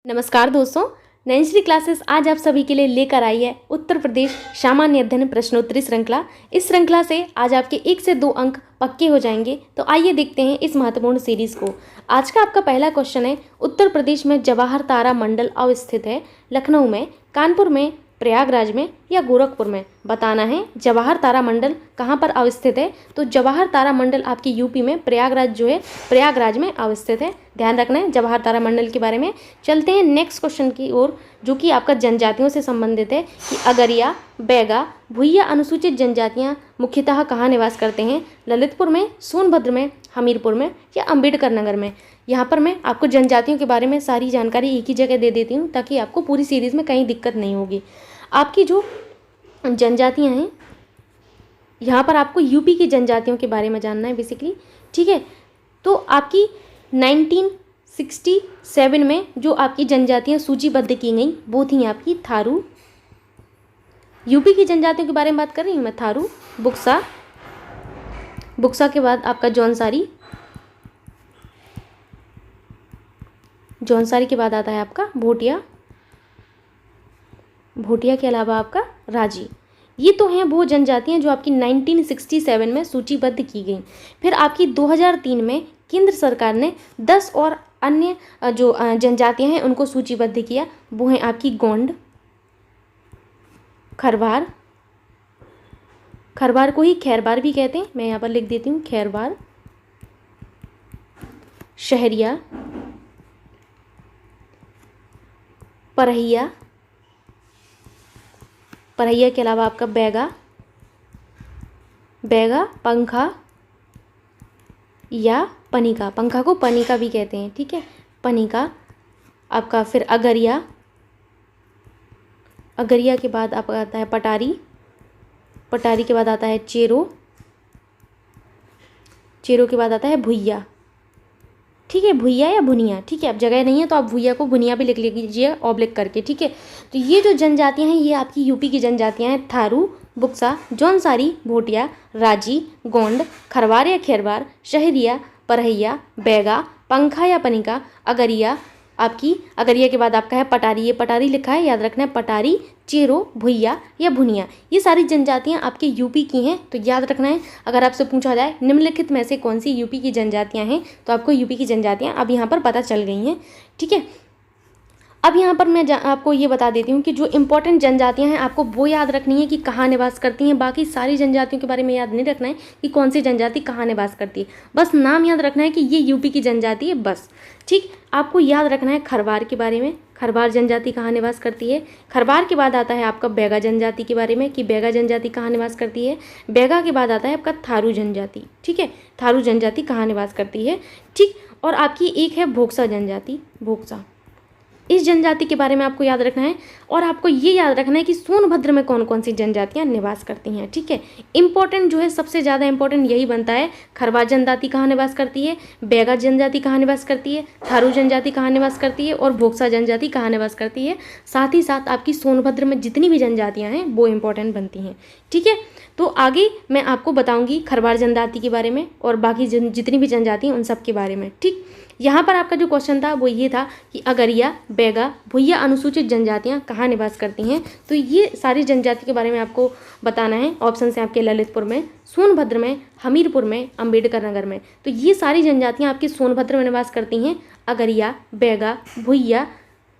नमस्कार दोस्तों, नैन्सरी क्लासेस आज आप सभी के लिए लेकर आई है उत्तर प्रदेश सामान्य अध्ययन प्रश्नोत्तरी श्रृंखला। इस श्रृंखला से आज आपके 1 से 2 अंक पक्के हो जाएंगे। तो आइए देखते हैं इस महत्वपूर्ण सीरीज को। आज का आपका पहला क्वेश्चन है, उत्तर प्रदेश में जवाहर तारा मंडल अवस्थित है लखनऊ में, कानपुर में, प्रयागराज में या गोरखपुर में। बताना है जवाहर तारा मंडल कहाँ पर अवस्थित है। तो जवाहर तारा मंडल आपकी यूपी में प्रयागराज में अवस्थित है। ध्यान रखना है जवाहर तारा मंडल के बारे में। चलते हैं नेक्स्ट क्वेश्चन की ओर, जो कि आपका जनजातियों से संबंधित है कि अगरिया, बैगा, भुइया अनुसूचित जनजातियाँ मुख्यतः कहाँ निवास करते हैं। ललितपुर में, सोनभद्र में, हमीरपुर में या अम्बेडकर नगर में। यहाँ पर मैं आपको जनजातियों के बारे में सारी जानकारी एक ही जगह दे देती हूँ ताकि आपको पूरी सीरीज़ में कहीं दिक्कत नहीं होगी। आपकी जो जनजातियाँ हैं, यहाँ पर आपको यूपी की जनजातियों के बारे में जानना है बेसिकली, ठीक है। तो आपकी 1967 में जो आपकी जनजातियाँ सूचीबद्ध की गई वो थी आपकी थारू। यूपी की जनजातियों के बारे में बात कर रही हूँ मैं। थारू, बुक्सा, बुक्सा के बाद आपका जौनसारी, जौनसारी के बाद आता है आपका भोटिया, भोटिया के अलावा आपका राजी। ये तो हैं वो जनजातियाँ जो आपकी 1967 में सूचीबद्ध की गई। फिर आपकी 2003 में केंद्र सरकार ने 10 और अन्य जो जनजातियाँ हैं उनको सूचीबद्ध किया। वो हैं आपकी गोंड, खरवार, खरवार को ही खैरवार भी कहते हैं, मैं यहाँ पर लिख देती हूँ खैरवार, शहरिया, परहिया, परहिया के अलावा आपका बैगा, बैगा, पंखा या पनिका, पंखा को पनिका भी कहते हैं, ठीक है, पनिका आपका। फिर अगरिया, अगरिया के बाद आपका आता है पटारी, पटारी के बाद आता है चेरो, चेरो के बाद आता है भुइया, ठीक है, भुइया या भुनिया, ठीक है। अब जगह नहीं है तो आप भुइया को भुनिया भी लिख लीजिए ऑब्लिक करके, ठीक है। तो ये जो जनजातियाँ हैं ये आपकी यूपी की जनजातियाँ हैं। थारू, बुक्सा, जौनसारी, भोटिया, राजी, गोंड, खरवार या खैरवार, शहरिया, परहिया, बैगा, पंखा या पनिका, अगरिया। आपकी अगरिया के बाद आपका है पटारी, ये पटारी लिखा है, याद रखना है, पटारी, चेरो, भुइया या भुनिया। ये सारी जनजातियाँ आपके यूपी की हैं, तो याद रखना है। अगर आपसे पूछा जाए निम्नलिखित में से कौन सी यूपी की जनजातियाँ हैं, तो आपको यूपी की जनजातियाँ अब यहाँ पर पता चल गई हैं, ठीक है। अब यहाँ पर मैं आपको ये बता देती हूँ कि जो इंपॉर्टेंट जनजातियाँ हैं आपको वो याद रखनी है कि कहाँ निवास करती हैं। बाकी सारी जनजातियों के बारे में याद नहीं रखना है कि कौन सी जनजाति कहाँ निवास करती है, बस नाम याद रखना है कि ये यूपी की जनजाति है, बस, ठीक। आपको याद रखना है खरवार के बारे में, खरवार जनजाति कहाँ निवास करती है। खरवार के बाद आता है आपका बैगा जनजाति के बारे में कि बैगा जनजाति कहाँ निवास करती है। बैगा के बाद आता है आपका थारू जनजाति, ठीक है, थारू जनजाति कहाँ निवास करती है, ठीक। और आपकी एक है भोक्सा जनजाति, भोक्सा, इस जनजाति के बारे में आपको याद रखना है। और आपको ये याद रखना है कि सोनभद्र में कौन कौन सी जनजातियाँ निवास करती हैं, ठीक है। इंपॉर्टेंट जो है, सबसे ज़्यादा इंपॉर्टेंट यही बनता है, खरवार जनजाति कहाँ निवास करती है, बैगा जनजाति कहाँ निवास करती है, थारू जनजाति कहाँ निवास करती है और भोक्सा जनजाति कहाँ निवास करती है। साथ ही साथ आपकी सोनभद्र में जितनी भी जनजातियाँ हैं वो इंपॉर्टेंट बनती हैं, ठीक है। तो आगे मैं आपको बताऊँगी खरवार जनजाति के बारे में और बाकी जितनी भी जनजाति हैं उन सब के बारे में, ठीक। यहाँ पर आपका जो क्वेश्चन था वो ये था कि अगरिया, बैगा, भुइया अनुसूचित जनजातियाँ कहाँ निवास करती हैं। तो ये सारी जनजाति के बारे में आपको बताना है। ऑप्शन है आपके ललितपुर में, सोनभद्र में, हमीरपुर में, अम्बेडकर नगर में। तो ये सारी जनजातियाँ आपकी सोनभद्र में निवास करती हैं। अगरिया, बैगा, भुइया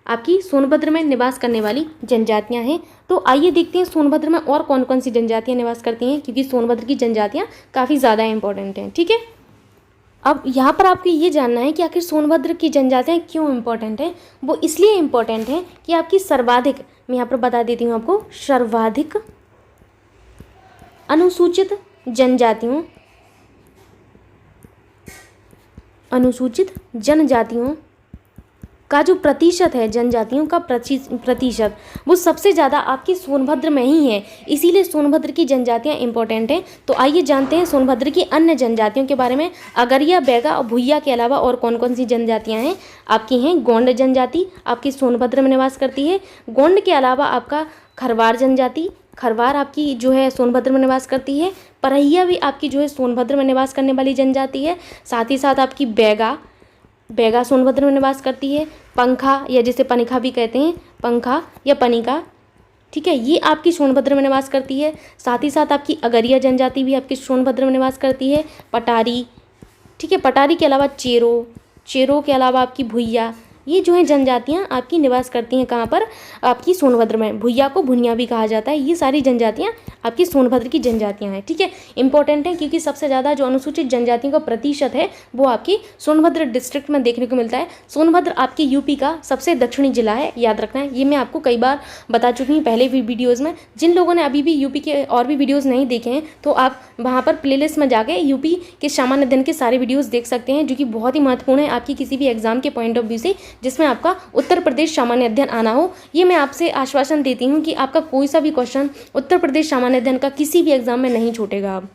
आपकी सोनभद्र में निवास करने वाली जनजातियाँ हैं। तो आइए देखते हैं सोनभद्र में और कौन कौन सी जनजातियाँ निवास करती हैं, क्योंकि सोनभद्र की जनजातियाँ काफ़ी ज़्यादा इंपॉर्टेंट हैं, ठीक है। अब यहाँ पर आपको ये जानना है कि आखिर सोनभद्र की जनजातियाँ क्यों इम्पोर्टेंट हैं। वो इसलिए इम्पोर्टेंट हैं कि आपकी सर्वाधिक, मैं यहाँ पर बता देती हूँ आपको, सर्वाधिक अनुसूचित जनजातियों का जो प्रतिशत है, जनजातियों का प्रतिशत वो सबसे ज़्यादा आपकी सोनभद्र में ही है, इसीलिए सोनभद्र की जनजातियाँ इंपॉर्टेंट हैं। तो आइए जानते हैं सोनभद्र की अन्य जनजातियों के बारे में। अगरिया, बैगा और भुइया के अलावा और कौन कौन सी जनजातियाँ हैं आपकी हैं। गोंड जनजाति आपकी सोनभद्र में निवास करती है। गोंड के अलावा आपका खरवार जनजाति, खरवार आपकी जो है सोनभद्र में निवास करती है। परहिया भी आपकी जो है सोनभद्र में निवास करने वाली जनजाति है। साथ ही साथ आपकी बैगा, बैगा सोनभद्र में निवास करती है। पंखा या जिसे पनिका भी कहते हैं, पंखा या पनिका, ठीक है, ये आपकी सोनभद्र में निवास करती है। साथ ही साथ आपकी अगरिया जनजाति भी आपकी सोनभद्र में निवास करती है। पटारी, ठीक है, पटारी के अलावा चेरो, चेरो के अलावा आपकी भुइया, ये जो है जनजातियाँ आपकी निवास करती हैं कहाँ पर, आपकी सोनभद्र में। भुइया को भुनिया भी कहा जाता है। ये सारी जनजातियाँ आपकी सोनभद्र की जनजातियाँ हैं, ठीक है, इंपॉर्टेंट है क्योंकि सबसे ज़्यादा जो अनुसूचित जनजातियों का प्रतिशत है वो आपकी सोनभद्र डिस्ट्रिक्ट में देखने को मिलता है। सोनभद्र आपकी यूपी का सबसे दक्षिणी जिला है, याद रखना है। ये मैं आपको कई बार बता चुकी हूँ पहले भी वीडियोज़ में। जिन लोगों ने अभी भी यूपी के और भी वीडियोज़ नहीं देखे हैं तो आप वहाँ पर प्लेलिस्ट में जाके यूपी के सामान्य अध्ययन के सारे वीडियोज़ देख सकते हैं, जो कि बहुत ही महत्वपूर्ण है आपकी किसी भी एग्जाम के पॉइंट ऑफ व्यू से, जिसमें आपका उत्तर प्रदेश सामान्य अध्ययन आना हो। ये मैं आपसे आश्वासन देती हूँ कि आपका कोई सा भी क्वेश्चन उत्तर प्रदेश सामान्य अध्ययन का किसी भी एग्जाम में नहीं छूटेगा अब,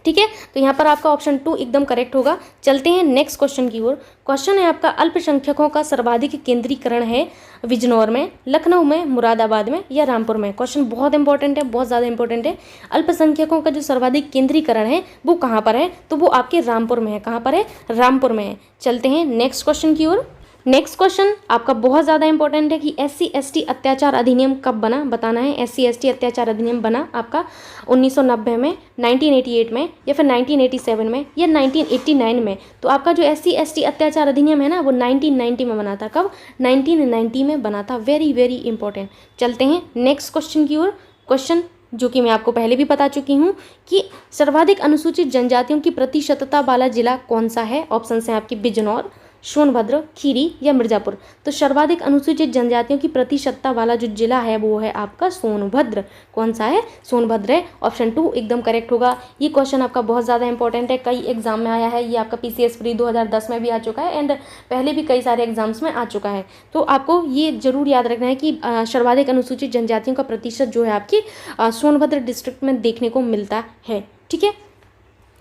ठीक है। तो यहाँ पर आपका ऑप्शन 2 एकदम करेक्ट होगा। चलते हैं नेक्स्ट क्वेश्चन की ओर। क्वेश्चन है आपका, अल्पसंख्यकों का सर्वाधिक केंद्रीकरण है बिजनौर में, लखनऊ में, मुरादाबाद में या रामपुर में। क्वेश्चन बहुत इंपॉर्टेंट है, बहुत ज़्यादा इंपॉर्टेंट है। अल्पसंख्यकों का जो सर्वाधिक केंद्रीकरण है वो कहाँ पर है, तो वो आपके रामपुर में है। कहाँ पर है, रामपुर में है। चलते हैं नेक्स्ट क्वेश्चन की ओर। नेक्स्ट क्वेश्चन आपका बहुत ज़्यादा इंपॉर्टेंट है कि SC/ST अत्याचार अधिनियम कब बना, बताना है। SC/ST अत्याचार अधिनियम बना आपका 1990 में, 1988 में या फिर 1987 में या 1989 में। तो आपका जो SC/ST अत्याचार अधिनियम है ना वो 1990 में बना था। कब, 1990 में बना था। Very very important. चलते हैं नेक्स्ट क्वेश्चन की ओर। क्वेश्चन जो कि मैं आपको पहले भी बता चुकी हूँ कि सर्वाधिक अनुसूचित जनजातियों की प्रतिशतता वाला जिला कौन सा है। ऑप्शन हैं आपकी बिजनौर, सोनभद्र, खीरी या मिर्ज़ापुर। तो सर्वाधिक अनुसूचित जनजातियों की प्रतिशतता वाला जो जिला है वो है आपका सोनभद्र। कौन सा है, सोनभद्र है। ऑप्शन 2 एकदम करेक्ट होगा। ये क्वेश्चन आपका बहुत ज़्यादा इंपॉर्टेंट है, कई एग्जाम में आया है। ये आपका PCS प्री 2010 में भी आ चुका है एंड पहले भी कई सारे एग्जाम्स में आ चुका है। तो आपको ये जरूर याद रखना है कि सर्वाधिक अनुसूचित जनजातियों का प्रतिशत जो है आपकी सोनभद्र डिस्ट्रिक्ट में देखने को मिलता है, ठीक है।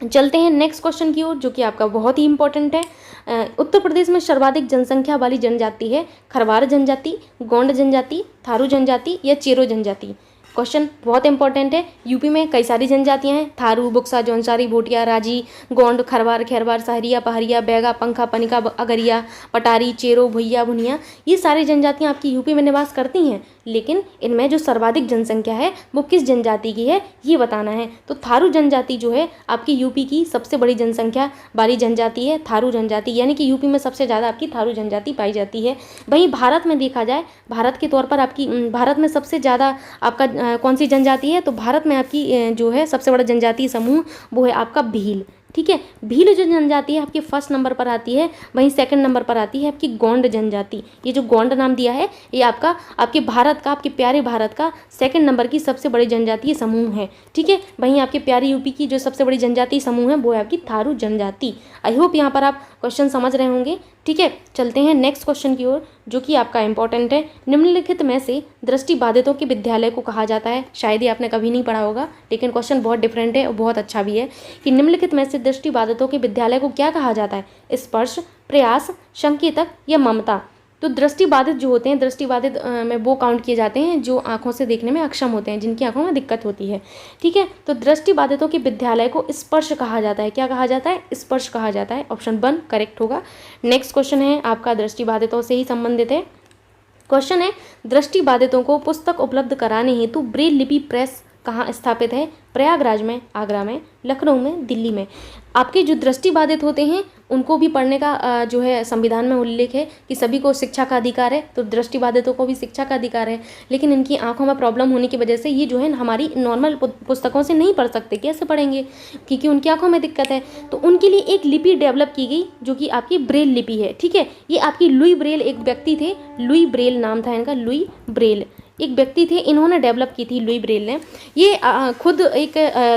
चलते हैं नेक्स्ट क्वेश्चन की ओर जो कि आपका बहुत ही इंपॉर्टेंट है। उत्तर प्रदेश में सर्वाधिक जनसंख्या वाली जनजाति है खरवार जनजाति, गोंड जनजाति, थारू जनजाति या चेरो जनजाति। क्वेश्चन बहुत इंपॉर्टेंट है। यूपी में कई सारी जनजातियां हैं, थारू, बुक्सा, जौनसारी, भोटिया, राजी, गोंड, खरवार, खैरवार, सहरिया, पहरिया, बैगा, पंखा, पनिका, अगरिया, पटारी, चेरो, भुइया, भुनिया, ये सारी जनजातियां आपकी यूपी में निवास करती हैं। लेकिन इनमें जो सर्वाधिक जनसंख्या है वो किस जनजाति की है ये बताना है। तो थारू जनजाति जो है आपकी यूपी की सबसे बड़ी जनसंख्या वाली जनजाति है, थारू जनजाति, यानी कि यूपी में सबसे ज़्यादा आपकी थारू जनजाति पाई जाती है। वहीं भारत में देखा जाए, भारत के तौर पर आपकी भारत में सबसे ज़्यादा आपका कौन सी जनजाति है, तो भारत में आपकी जो है सबसे बड़ा जनजातीय समूह वो है आपका भील, ठीक है। भील जो जनजाति है आपके फर्स्ट नंबर पर आती है। वहीं सेकंड नंबर पर आती है आपकी गोंड जनजाति। ये जो गोंड नाम दिया है ये आपका आपके भारत का, आपके प्यारे भारत का सेकंड नंबर की सबसे बड़ी जनजातीय समूह है, ठीक है। वहीं आपके प्यारे यूपी की जो सबसे बड़ी जनजातीय समूह है वो है आपकी थारू जनजाति। आई होप यहाँ पर आप क्वेश्चन समझ रहे होंगे, ठीक है। चलते हैं नेक्स्ट क्वेश्चन की ओर जो कि आपका इंपॉर्टेंट है। निम्नलिखित में से दृष्टिबाधितों के विद्यालय को कहा जाता है। शायद ही आपने कभी नहीं पढ़ा होगा, लेकिन क्वेश्चन बहुत डिफरेंट है और बहुत अच्छा भी है कि निम्नलिखित में से दृष्टिबाधितों के विद्यालय को क्या कहा जाता है। स्पर्श, प्रयास, संकेतक या ममता। तो दृष्टिबाधित जो होते हैं, दृष्टिबाधित में वो काउंट किए जाते हैं जो आंखों से देखने में अक्षम होते हैं, जिनकी आंखों में दिक्कत होती है, ठीक है। तो दृष्टिबाधितों के विद्यालय को स्पर्श कहा जाता है। क्या कहा जाता है, स्पर्श कहा जाता है। ऑप्शन 1 करेक्ट होगा। नेक्स्ट क्वेश्चन है आपका दृष्टिबाधितों से ही संबंधित है। क्वेश्चन है, दृष्टिबाधितों को पुस्तक उपलब्ध कराने हेतु ब्रेल लिपि प्रेस कहाँ स्थापित है। प्रयागराज में, आगरा में, लखनऊ में, दिल्ली में। आपके जो दृष्टिबाधित होते हैं उनको भी पढ़ने का जो है संविधान में उल्लेख है कि सभी को शिक्षा का अधिकार है। तो दृष्टिबाधितों को भी शिक्षा का अधिकार है, लेकिन इनकी आंखों में प्रॉब्लम होने की वजह से ये जो है हमारी नॉर्मल पुस्तकों से नहीं पढ़ सकते। कैसे पढ़ेंगे, क्योंकि उनकी आंखों में दिक्कत है। तो उनके लिए एक लिपि डेवलप की गई जो कि आपकी ब्रेल लिपि है, ठीक है। ये आपकी लुई ब्रेल एक व्यक्ति थे, लुई ब्रेल नाम था इनका, लुई ब्रेल एक व्यक्ति थे, इन्होंने डेवलप की थी, लुई ब्रेल ने। ये खुद एक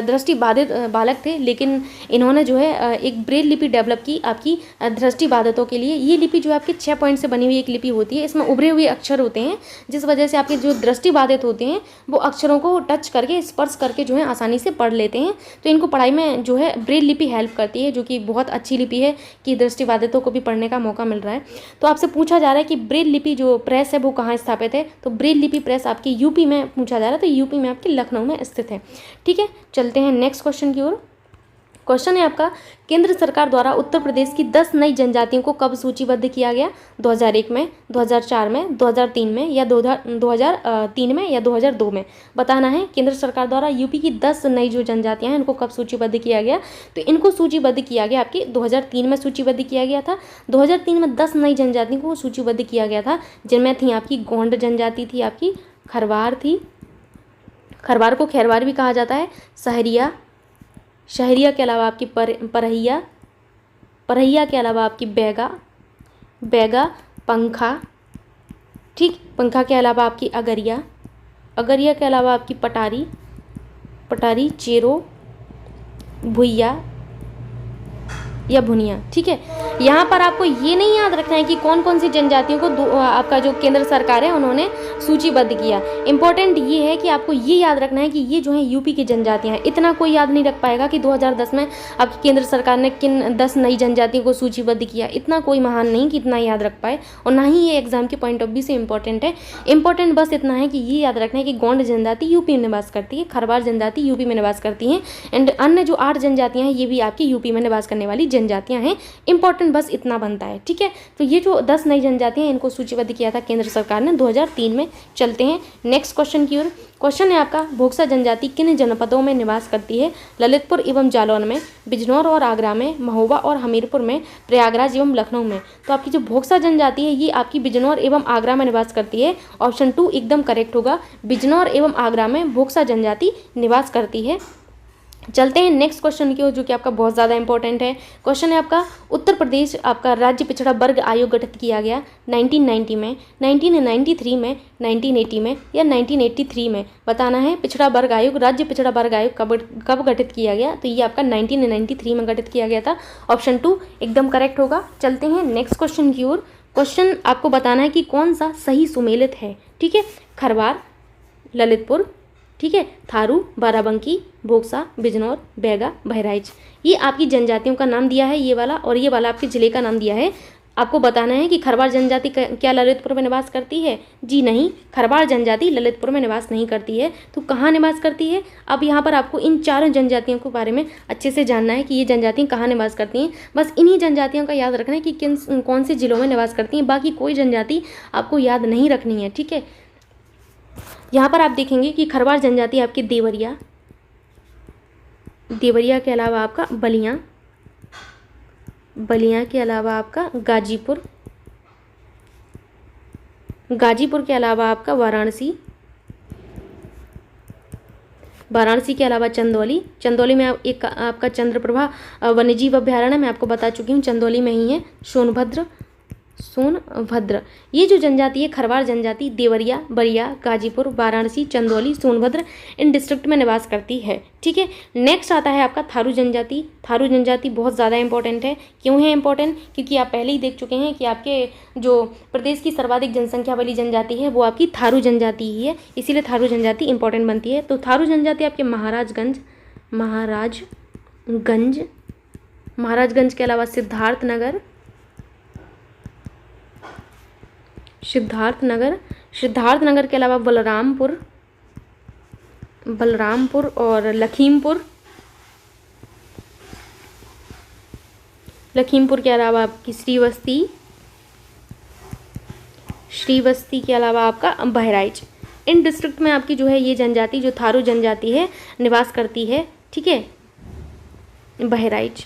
दृष्टिबाधित बालक थे, लेकिन इन्होंने जो है एक ब्रेल लिपि डेवलप की आपकी दृष्टिबाधितों के लिए। ये लिपि जो है आपके 6 पॉइंट से बनी हुई एक लिपि होती है। इसमें उभरे हुए अक्षर होते हैं, जिस वजह से आपके जो दृष्टिबाधित होते हैं वो अक्षरों को टच करके, स्पर्श करके जो है आसानी से पढ़ लेते हैं। तो इनको पढ़ाई में जो है ब्रेल लिपि हेल्प करती है, जो कि बहुत अच्छी लिपि है कि दृष्टिबाधितों को भी पढ़ने का मौका मिल रहा है। तो आपसे पूछा जा रहा है कि ब्रेल लिपि जो प्रेस है वो कहाँ स्थापित है। तो ब्रेल लिपि प्रेस आपकी यूपी में पूछा जा रहा है, तो यूपी में आपके लखनऊ में स्थित है, ठीक है। चलते हैं नेक्स्ट क्वेश्चन की ओर। क्वेश्चन है आपका, केंद्र सरकार द्वारा उत्तर प्रदेश की 10 नई जनजातियों को कब सूचीबद्ध किया गया? 2001 में, 2004 में, 2003 में या 2003 में या 2002 में? बताना है। केंद्र सरकार द्वारा यूपी की 10 नई जो जनजातियां हैं इनको कब सूचीबद्ध किया गया? तो इनको सूचीबद्ध किया गया आपकी 2003 में सूचीबद्ध किया गया था। 2003 में 10 नई जनजातियों को सूचीबद्ध किया गया था, जिनमें थी आपकी गोंड जनजाति, थी आपकी खरवार, थी खरवार को खैरवार भी कहा जाता है, सहरिया, शहरिया के अलावा आपकी परहिया, परहिया के अलावा आपकी बैगा, बैगा, पंखा, ठीक, पंखा के अलावा आपकी अगरिया, अगरिया के अलावा आपकी पटारी, पटारी, चेरो, भुइया या भुनिया। ठीक है, यहाँ पर आपको ये नहीं याद रखना है कि कौन कौन सी जनजातियों को आपका जो केंद्र सरकार है उन्होंने सूचीबद्ध किया। इंपॉर्टेंट ये है कि आपको ये याद रखना है कि ये जो है यूपी की जनजातियाँ हैं। इतना कोई याद नहीं रख पाएगा कि 2010 में आपकी केंद्र सरकार ने किन 10 नई जनजातियों को सूचीबद्ध किया। इतना कोई महान नहीं कि इतना याद रख पाए, और ना ही ये एग्जाम के पॉइंट ऑफ व्यू से इंपॉर्टेंट है। इंपॉर्टेंट बस इतना है कि ये याद रखना है कि गोंड जनजाति यूपी में निवास करती है, खरवार जनजाति यूपी में निवास करती हैं, एंड अन्य जो 8 जनजातियाँ हैं ये भी आपकी यूपी में निवास करने वाली जनजातियां हैं। इंपॉर्टेंट बस इतना बनता है। ठीक है, तो ये जो 10 नई जनजातियां हैं इनको सूचीबद्ध किया था केंद्र सरकार ने 2003 में। चलते हैं नेक्स्ट क्वेश्चन की ओर। क्वेश्चन है आपका, भोक्सा जनजाति किन जनपदों में निवास करती है? ललितपुर एवं जालौन में, बिजनौर और आगरा में, महोबा और हमीरपुर में, प्रयागराज एवं लखनऊ में। तो आपकी जो भोक्सा जनजाति है ये आपकी बिजनौर एवं आगरा में निवास करती है। ऑप्शन 2 एकदम करेक्ट होगा, बिजनौर एवं आगरा में भोक्सा जनजाति निवास करती है। चलते हैं नेक्स्ट क्वेश्चन की ओर, जो कि आपका बहुत ज़्यादा इंपॉर्टेंट है। क्वेश्चन है आपका, उत्तर प्रदेश आपका राज्य पिछड़ा वर्ग आयोग गठित किया गया 1990 में, 1993 में, 1980 में या 1983 में? बताना है। पिछड़ा वर्ग आयोग, राज्य पिछड़ा वर्ग आयोग कब गठित किया गया? तो ये आपका 1993 में गठित किया गया था। ऑप्शन 2 एकदम करेक्ट होगा। चलते हैं नेक्स्ट क्वेश्चन की ओर। क्वेश्चन आपको बताना है कि कौन सा सही सुमेलित है। ठीक है, खरवार, ललितपुर, ठीक है, थारू, बाराबंकी, भोक्सा, बिजनौर, बैगा, बहराइच। ये आपकी जनजातियों का नाम दिया है ये वाला, और ये वाला आपके ज़िले का नाम दिया है। आपको बताना है कि खरवार जनजाति क्या ललितपुर में निवास करती है? जी नहीं, खरवार जनजाति ललितपुर में निवास नहीं करती है। तो कहाँ निवास करती है? अब यहाँ पर आपको इन चारों जनजातियों के बारे में अच्छे से जानना है कि ये जनजातियाँ कहाँ निवास करती हैं। बस इन्हीं जनजातियों का याद रखना है कि कौन से ज़िलों में निवास करती हैं। बाकी कोई जनजाति आपको याद नहीं रखनी है। ठीक है, यहाँ पर आप देखेंगे कि खरवार जनजाति आपकी देवरिया, देवरिया के अलावा आपका बलिया, बलिया के अलावा आपका गाजीपुर, गाजीपुर के अलावा आपका वाराणसी, वाराणसी के अलावा चंदौली, चंदौली में एक आपका चंद्रप्रभा वन्यजीव अभ्यारण्य मैं आपको बता चुकी हूँ, चंदौली में ही है। सोनभद्र, सोनभद्र, ये जो जनजाति है खरवार जनजाति देवरिया, बलिया, गाजीपुर, वाराणसी, चंदौली, सोनभद्र इन डिस्ट्रिक्ट में निवास करती है। ठीक है, नेक्स्ट आता है आपका थारू जनजाति। थारू जनजाति बहुत ज़्यादा इंपॉर्टेंट है। क्यों है इंपॉर्टेंट? क्योंकि आप पहले ही देख चुके हैं कि आपके जो प्रदेश की सर्वाधिक जनसंख्या वाली जनजाति है वो आपकी थारू जनजाति ही है, इसीलिए थारू जनजाति इंपॉर्टेंट बनती है। तो थारू जनजाति आपके महाराजगंज, महाराजगंज, महाराजगंज के अलावा सिद्धार्थनगर, सिद्धार्थनगर, सिद्धार्थनगर के अलावा बलरामपुर, बलरामपुर और लखीमपुर, लखीमपुर के अलावा आपकी श्रीवस्ती, श्रीवस्ती के अलावा आपका बहराइच। इन डिस्ट्रिक्ट में आपकी जो है ये जनजाति जो थारू जनजाति है निवास करती है। ठीक है, बहराइच।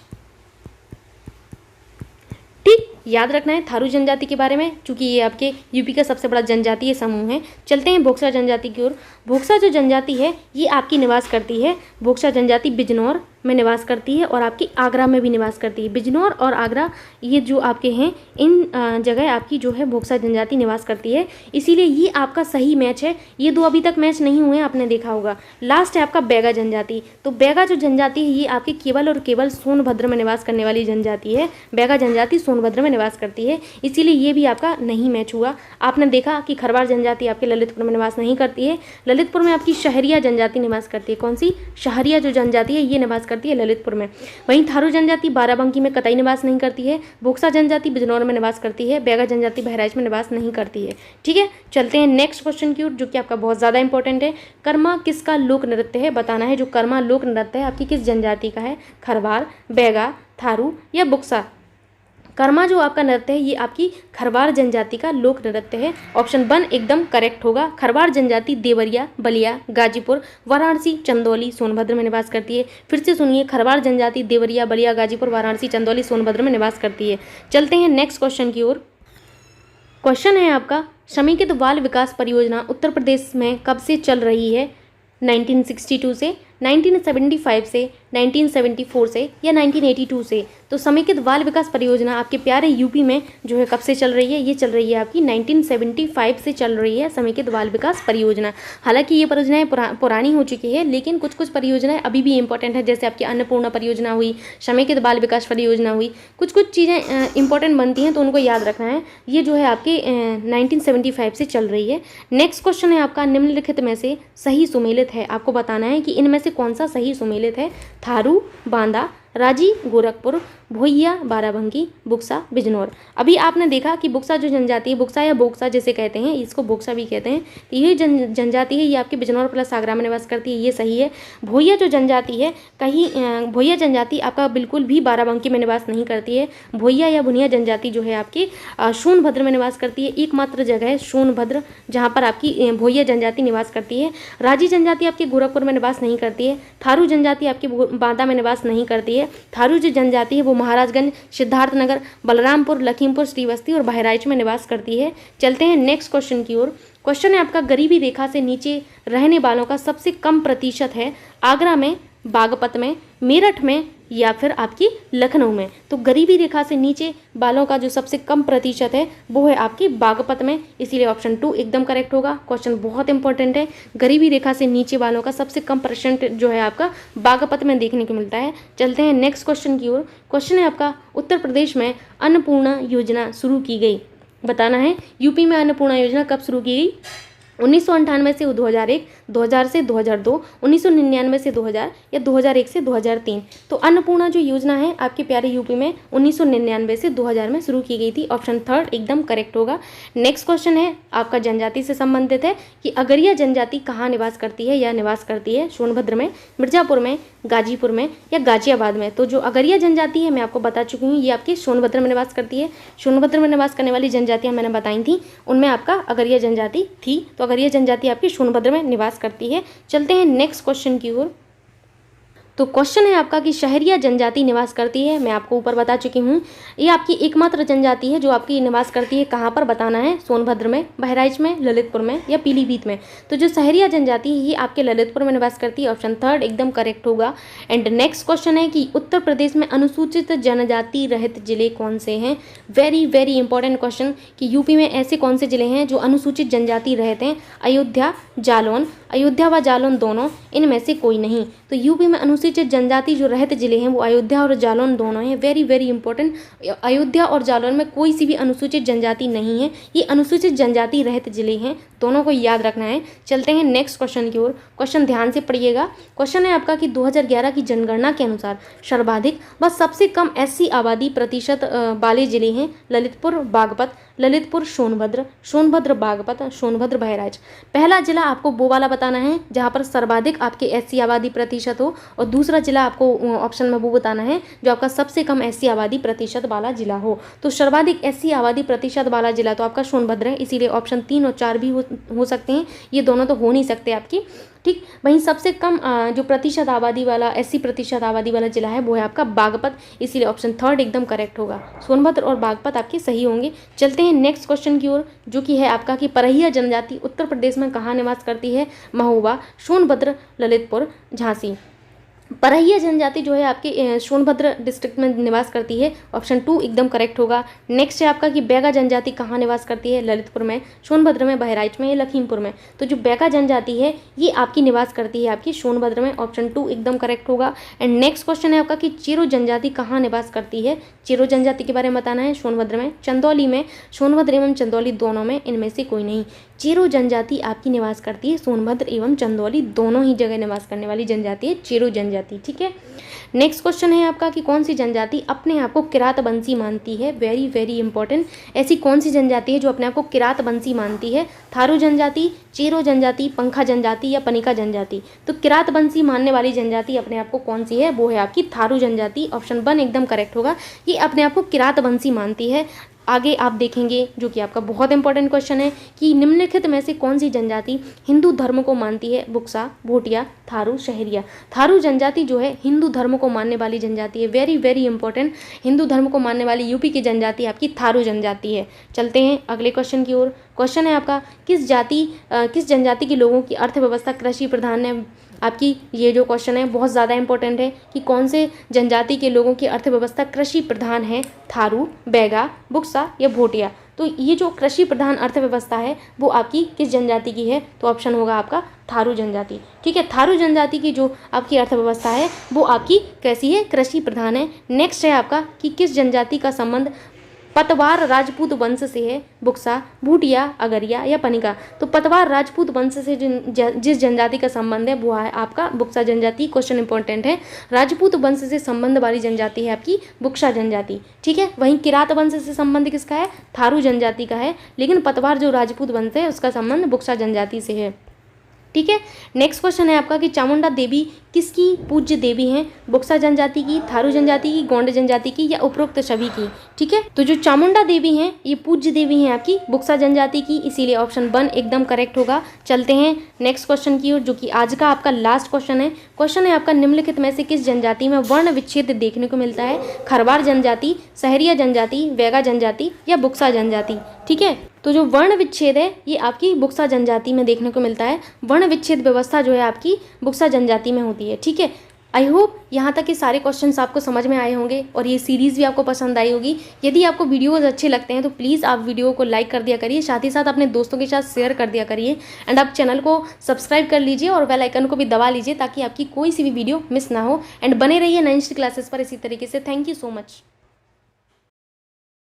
ठीक, याद रखना है थारू जनजाति के बारे में, क्योंकि ये आपके यूपी का सबसे बड़ा जनजातीय समूह है। चलते हैं भोक्सा जनजाति की ओर। भोक्सा जो जनजाति है ये आपकी निवास करती है, भोक्सा जनजाति बिजनौर में निवास करती है और आपकी आगरा में भी निवास करती है। बिजनौर और आगरा ये जो आपके हैं इन जगह आपकी जो है भोक्सा जनजाति निवास करती है, इसीलिए ये आपका सही मैच है। ये दो अभी तक मैच नहीं हुए, आपने देखा होगा। लास्ट है आपका बैगा जनजाति। तो बैगा जो जनजाति है ये आपकी केवल और केवल सोनभद्र में निवास करने वाली जनजाति है। बैगा जनजाति सोनभद्र में निवास करती है, इसीलिए ये भी आपका नहीं मैच हुआ। आपने देखा कि खरवार जनजाति आपके ललितपुर में निवास नहीं करती है। ललितपुर में आपकी शहरिया जनजाति निवास करती है। कौन सी? शहरिया जो जनजाति है ये निवास करती है करती है ललितपुर में। वहीं थारू जनजाति बाराबंकी में कतई निवास नहीं करती है। बोक्सा जनजाति बिजनौर में निवास करती है। बैगा जनजाति बहराइच में निवास नहीं करती है। ठीक है, चलते हैं नेक्स्ट क्वेश्चन की ओर, जो कि आपका बहुत ज़्यादा इंपॉर्टेंट है। कर्मा किसका लोक नृत्य है, बताना है। जो कर्मा लोक नृत्य है आपकी किस जनजाति का है, खरवार, बैगा, थारू या बुक्सा। कर्मा जो आपका नृत्य है ये आपकी खरवार जनजाति का लोक नृत्य है। ऑप्शन 1 एकदम करेक्ट होगा। खरवार जनजाति देवरिया, बलिया, गाजीपुर, वाराणसी, चंदौली, सोनभद्र में निवास करती है। फिर से सुनिए, खरवार जनजाति देवरिया, बलिया, गाजीपुर, वाराणसी, चंदौली, सोनभद्र में निवास करती है। चलते हैं नेक्स्ट क्वेश्चन की ओर। क्वेश्चन है आपका, समेकित बाल विकास परियोजना उत्तर प्रदेश में कब से चल रही है, 1962 से, 1975 से, 1974 से या 1982 से। तो समेकित बाल विकास परियोजना आपके प्यारे यूपी में जो है कब से चल रही है, ये चल रही है आपकी 1975 से चल रही है समेकित बाल विकास परियोजना। हालांकि ये परियोजनाएं पुरानी हो चुकी है, लेकिन कुछ कुछ परियोजनाएं अभी भी इंपॉर्टेंट है, जैसे आपकी अन्नपूर्णा परियोजना हुई, समेकित बाल विकास परियोजना हुई। कुछ कुछ चीज़ें इंपॉर्टेंट बनती हैं तो उनको याद रखना है। ये जो है आपकी 1975 से चल रही है। नेक्स्ट क्वेश्चन है आपका, निम्नलिखित में से सही सुमेलित है। आपको बताना है कि इनमें से कौन सा सही सुमेलित है। थारू, बांदा, राजी, गोरखपुर, भोइया, बाराबंकी, बुक्सा, बिजनौर। अभी आपने देखा कि बुक्सा जो जनजाति है, बुक्सा या बोक्सा जिसे कहते हैं, इसको बोक्सा भी कहते हैं, तो ये जनजाति है ये आपके बिजनौर प्लस आगरा में निवास करती है, ये सही है। भोइया जो जनजाति है, कहीं भोइया जनजाति आपका बिल्कुल भी बाराबंकी में निवास नहीं करती है। भोइया या भुनिया जनजाति जो है आपकी सोनभद्र में निवास करती है। एकमात्र जगह है सोनभद्र जहाँ पर आपकी भोइया जनजाति निवास करती है। राजी जनजाति आपके गोरखपुर में निवास नहीं करती है। थारू जनजाति आपकी बांदा में निवास नहीं करती है। थारू जो जनजाति है वो महाराजगंज, सिद्धार्थनगर, बलरामपुर, लखीमपुर, श्रीवस्ती और बहराइच में निवास करती है। चलते हैं नेक्स्ट क्वेश्चन की ओर। क्वेश्चन है आपका, गरीबी रेखा से नीचे रहने वालों का सबसे कम प्रतिशत है आगरा में, बागपत में, मेरठ में या फिर आपकी लखनऊ में। तो गरीबी रेखा से नीचे बालों का जो सबसे कम प्रतिशत है वो है आपकी बागपत में, इसीलिए ऑप्शन 2 एकदम करेक्ट होगा। क्वेश्चन बहुत इंपॉर्टेंट है। गरीबी रेखा से नीचे बालों का सबसे कम परसेंट जो है आपका बागपत में देखने को मिलता है। चलते हैं नेक्स्ट क्वेश्चन की ओर। क्वेश्चन है आपका, उत्तर प्रदेश में अन्नपूर्णा योजना शुरू की गई। बताना है यूपी में अन्नपूर्णा योजना कब शुरू की गई, 1998 से 2001, 2000 से 2002, 1999 से 2000 या 2001 से 2003। तो अन्नपूर्णा जो योजना है आपके प्यारे यूपी में 1999 से 2000 में शुरू की गई थी। ऑप्शन 3 एकदम करेक्ट होगा। नेक्स्ट क्वेश्चन है आपका जनजाति से संबंधित है कि अगरिया जनजाति कहाँ निवास करती है या निवास करती है, सोनभद्र में, मिर्जापुर में, गाजीपुर में या गाजियाबाद में। तो जो अगरिया जनजाति है मैं आपको बता चुकी हूँ, ये आपकी सोनभद्र में निवास करती है। सोनभद्र में निवास करने वाली जनजातियाँ मैंने बताई थी, उनमें आपका अगरिया जनजाति थी। तो अगरिया जनजाति आपकी सोनभद्र में निवास करती है। चलते हैं नेक्स्ट क्वेश्चन की ओर। तो क्वेश्चन है आपका कि शहरिया जनजाति निवास करती है, मैं आपको ऊपर बता चुकी हूँ। ये आपकी एकमात्र जनजाति है जो आपकी निवास करती है, कहाँ पर बताना है, सोनभद्र में, बहराइच में, ललितपुर में या पीलीभीत में। तो जो शहरिया जनजाति है ये आपके ललितपुर में निवास करती है। ऑप्शन 3 एकदम करेक्ट होगा। एंड नेक्स्ट क्वेश्चन है कि उत्तर प्रदेश में अनुसूचित जनजाति रहित जिले कौन से हैं। वेरी वेरी इंपॉर्टेंट क्वेश्चन कि यूपी में ऐसे कौन से जिले हैं जो अनुसूचित जनजाति रहित हैं। अयोध्या, जालौन, अयोध्या व जालौन दोनों, इनमें से कोई नहीं। तो यूपी में अनुसूचित जनजाति जो रहित जिले हैं वो अयोध्या और जालौन दोनों हैं। वेरी वेरी इंपॉर्टेंट, अयोध्या और जालौन में कोई सी भी अनुसूचित जनजाति नहीं है, ये अनुसूचित जनजाति रहित जिले हैं, दोनों को याद रखना है। चलते हैं नेक्स्ट क्वेश्चन की ओर। क्वेश्चन ध्यान से पढ़िएगा। क्वेश्चन है आपका कि 2011 की जनगणना के अनुसार सर्वाधिक व सबसे कम एससी आबादी प्रतिशत वाले जिले हैं ललितपुर, बागपत, ललितपुर, सोनभद्र, सोनभद्र, बागपत, सोनभद्र, बहराइच। पहला जिला आपको वो वाला बताना है जहाँ पर सर्वाधिक आपके एससी आबादी प्रतिशत हो, और दूसरा जिला आपको ऑप्शन में वो बताना है जो आपका सबसे कम एससी आबादी प्रतिशत वाला जिला हो। तो सर्वाधिक एससी आबादी प्रतिशत वाला जिला तो आपका सोनभद्र है, इसीलिए ऑप्शन 3 और 4 भी हो सकते हैं, ये दोनों तो हो नहीं सकते आपकी। ठीक, वहीं सबसे कम जो प्रतिशत आबादी वाला 80 प्रतिशत आबादी वाला जिला है वो है आपका बागपत, इसीलिए ऑप्शन 3 एकदम करेक्ट होगा। सोनभद्र और बागपत आपके सही होंगे। चलते हैं नेक्स्ट क्वेश्चन की ओर, जो कि है आपका कि परहिया जनजाति उत्तर प्रदेश में कहाँ निवास करती है। महोबा, सोनभद्र, ललितपुर, झांसी। परहिया जनजाति जो है आपके सोनभद्र डिस्ट्रिक्ट में निवास करती है। ऑप्शन 2 एकदम करेक्ट होगा। नेक्स्ट है आपका कि बैगा जनजाति कहाँ निवास करती है। ललितपुर में, सोनभद्र में, बहराइच में या लखीमपुर में। तो जो बैगा जनजाति है ये आपकी निवास करती है आपकी सोनभद्र में। ऑप्शन 2 एकदम करेक्ट होगा। एंड नेक्स्ट क्वेश्चन है आपका कि चेरो जनजाति कहाँ निवास करती है। चेरो जनजाति के बारे में बताना है। सोनभद्र में, चंदौली में, सोनभद्र एवं चंदौली दोनों में, इनमें से कोई नहीं। चेरो जनजाति आपकी निवास करती है सोनभद्र एवं चंदौली दोनों ही जगह निवास करने वाली जनजाति है चेरो जनजाति। ठीक है, नेक्स्ट क्वेश्चन है आपका कि कौन सी जनजाति अपने आप को किरातवंशी मानती है। वेरी वेरी इंपॉर्टेंट, ऐसी कौन सी जनजाति है जो अपने आप को किरातवंशी मानती है। थारू जनजाति, चेरो जनजाति, पंखा जनजाति या पनिका जनजाति। तो किरातवंशी मानने वाली जनजाति अपने आप को कौन सी है, वो है आपकी थारू जनजाति। ऑप्शन 1 एकदम करेक्ट होगा, ये अपने आप को किरातवंशी मानती है। आगे आप देखेंगे जो कि आपका बहुत इंपॉर्टेंट क्वेश्चन है कि निम्नलिखित में से कौन सी जनजाति हिंदू धर्म को मानती है। बुक्सा, भोटिया, थारू, शहरिया। थारू जनजाति जो है हिंदू धर्म को मानने वाली जनजाति है। वेरी वेरी इंपॉर्टेंट, हिंदू धर्म को मानने वाली यूपी की जनजाति आपकी थारू जनजाति है। चलते हैं अगले क्वेश्चन की ओर। क्वेश्चन है आपका किस जनजाति के लोगों की अर्थव्यवस्था कृषि प्रधान है। आपकी ये जो क्वेश्चन है बहुत ज़्यादा इंपॉर्टेंट है कि कौन से जनजाति के लोगों की अर्थव्यवस्था कृषि प्रधान है। थारू, बैगा, बुक्सा या भोटिया। तो ये जो कृषि प्रधान अर्थव्यवस्था है वो आपकी किस जनजाति की है, तो ऑप्शन होगा आपका थारू जनजाति। ठीक है, थारू जनजाति की जो आपकी अर्थव्यवस्था है वो आपकी कैसी है, कृषि प्रधान है। नेक्स्ट है आपका कि किस जनजाति का संबंध पतवार राजपूत वंश से है। बुक्सा, भूटिया, अगरिया या पनिका। तो पतवार राजपूत वंश से जिस जनजाति का संबंध है वो है आपका बुक्सा जनजाति। क्वेश्चन इंपॉर्टेंट है, राजपूत वंश से संबंध वाली जनजाति है आपकी बुक्सा जनजाति। ठीक है, वहीं किरात वंश से संबंध किसका है, थारू जनजाति का है, लेकिन पतवार जो राजपूत वंश है उसका संबंध बुक्सा जनजाति से है। ठीक है, नेक्स्ट क्वेश्चन है आपका कि चामुंडा देवी किसकी पूज्य देवी हैं। बुक्सा जनजाति की, थारू जनजाति की, गोंड जनजाति की या उपरोक्त सभी की। ठीक है, तो जो चामुंडा देवी हैं ये पूज्य देवी हैं आपकी बुक्सा जनजाति की, इसीलिए ऑप्शन 1 एकदम करेक्ट होगा। चलते हैं नेक्स्ट क्वेश्चन की ओर जो कि आज का आपका लास्ट क्वेश्चन है। क्वेश्चन है आपका निम्नलिखित में से किस जनजाति में वर्ण विच्छेद देखने को मिलता है। खरवार जनजाति, सहरिया जनजाति, वेगा जनजाति या बुक्सा जनजाति। ठीक है, तो जो वर्ण विच्छेद है ये आपकी बुक्सा जनजाति में देखने को मिलता है। वर्ण विच्छेद व्यवस्था जो है आपकी बुक्सा जनजाति में होती है। ठीक है, आई होप यहाँ तक के सारे क्वेश्चंस आपको समझ में आए होंगे और ये सीरीज़ भी आपको पसंद आई होगी। यदि आपको वीडियोस अच्छे लगते हैं तो प्लीज़ आप वीडियो को लाइक कर दिया करिए, साथ ही साथ अपने दोस्तों के साथ शेयर कर दिया करिए एंड आप चैनल को सब्सक्राइब कर लीजिए और बेल आइकन को भी दबा लीजिए ताकि आपकी कोई सी भी वीडियो मिस ना हो। एंड बने रहिए 9th क्लासेस पर इसी तरीके से। Thank you so much.